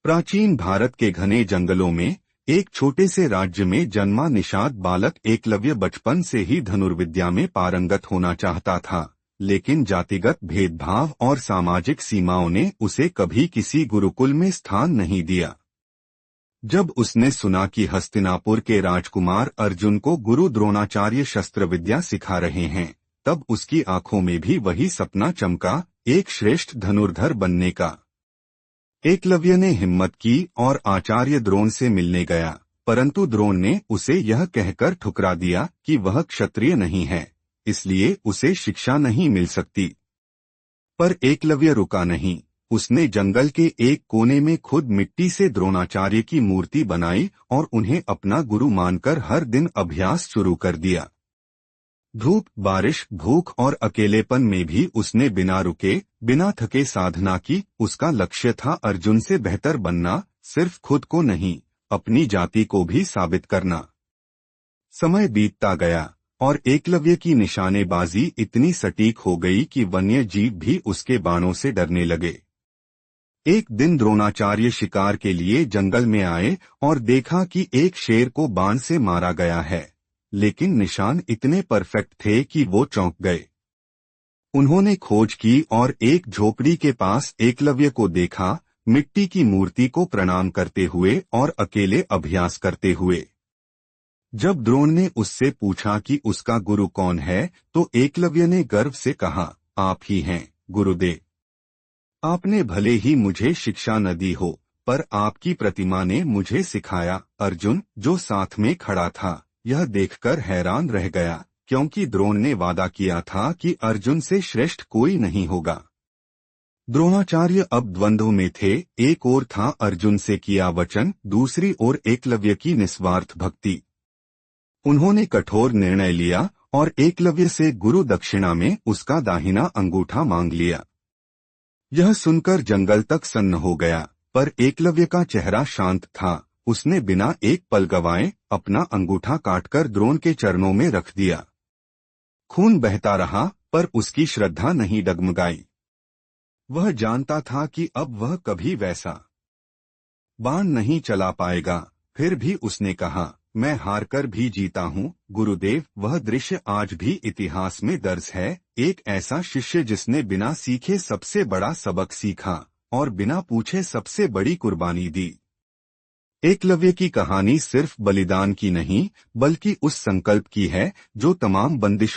प्राचीन भारत के घने जंगलों में एक छोटे से राज्य में जन्मा निषाद बालक एकलव्य बचपन से ही धनुर्विद्या में पारंगत होना चाहता था, लेकिन जातिगत भेदभाव और सामाजिक सीमाओं ने उसे कभी किसी गुरुकुल में स्थान नहीं दिया। जब उसने सुना कि हस्तिनापुर के राजकुमार अर्जुन को गुरु द्रोणाचार्य शस्त्र विद्या सिखा रहे हैं, तब उसकी आंखों में भी वही सपना चमका, एक श्रेष्ठ धनुर्धर बनने का। एकलव्य ने हिम्मत की और आचार्य द्रोण से मिलने गया, परंतु द्रोण ने उसे यह कहकर ठुकरा दिया कि वह क्षत्रिय नहीं है, इसलिए उसे शिक्षा नहीं मिल सकती। पर एकलव्य रुका नहीं। उसने जंगल के एक कोने में खुद मिट्टी से द्रोणाचार्य की मूर्ति बनाई और उन्हें अपना गुरु मानकर हर दिन अभ्यास शुरू कर दिया। धूप, बारिश, भूख और अकेलेपन में भी उसने बिना रुके, बिना थके साधना की। उसका लक्ष्य था अर्जुन से बेहतर बनना, सिर्फ खुद को नहीं, अपनी जाति को भी साबित करना। समय बीतता गया और एकलव्य की निशानेबाजी इतनी सटीक हो गई कि वन्य जीव भी उसके बाणों से डरने लगे। एक दिन द्रोणाचार्य शिकार के लिए जंगल में आए और देखा कि एक शेर को बाण से मारा गया है, लेकिन निशान इतने परफेक्ट थे कि वो चौंक गए। उन्होंने खोज की और एक झोपड़ी के पास एकलव्य को देखा, मिट्टी की मूर्ति को प्रणाम करते हुए और अकेले अभ्यास करते हुए। जब द्रोण ने उससे पूछा कि उसका गुरु कौन है, तो एकलव्य ने गर्व से कहा, आप ही हैं, गुरुदेव। आपने भले ही मुझे शिक्षा न दी हो, पर आपकी प्रतिमा ने मुझे सिखाया। अर्जुन, जो साथ में खड़ा था, यह देखकर हैरान रह गया, क्योंकि द्रोण ने वादा किया था कि अर्जुन से श्रेष्ठ कोई नहीं होगा। द्रोणाचार्य अब द्वंद्व में थे। एक ओर था अर्जुन से किया वचन, दूसरी ओर एकलव्य की निस्वार्थ भक्ति। उन्होंने कठोर निर्णय लिया और एकलव्य से गुरु दक्षिणा में उसका दाहिना अंगूठा मांग लिया। यह सुनकर जंगल तक सन्न हो गया, पर एकलव्य का चेहरा शांत था। उसने बिना एक पल गवाए अपना अंगूठा काटकर द्रोण के चरणों में रख दिया। खून बहता रहा, पर उसकी श्रद्धा नहीं डगमगाई। वह जानता था कि अब वह कभी वैसा बाण नहीं चला पाएगा। फिर भी उसने कहा, मैं हारकर भी जीता हूँ, गुरुदेव। वह दृश्य आज भी इतिहास में दर्ज है, एक ऐसा शिष्य जिसने बिना सीखे सबसे बड़ा सबक सीखा और बिना पूछे सबसे बड़ी कुर्बानी दी। एकलव्य की कहानी सिर्फ बलिदान की नहीं, बल्कि उस संकल्प की है जो तमाम बंदिशों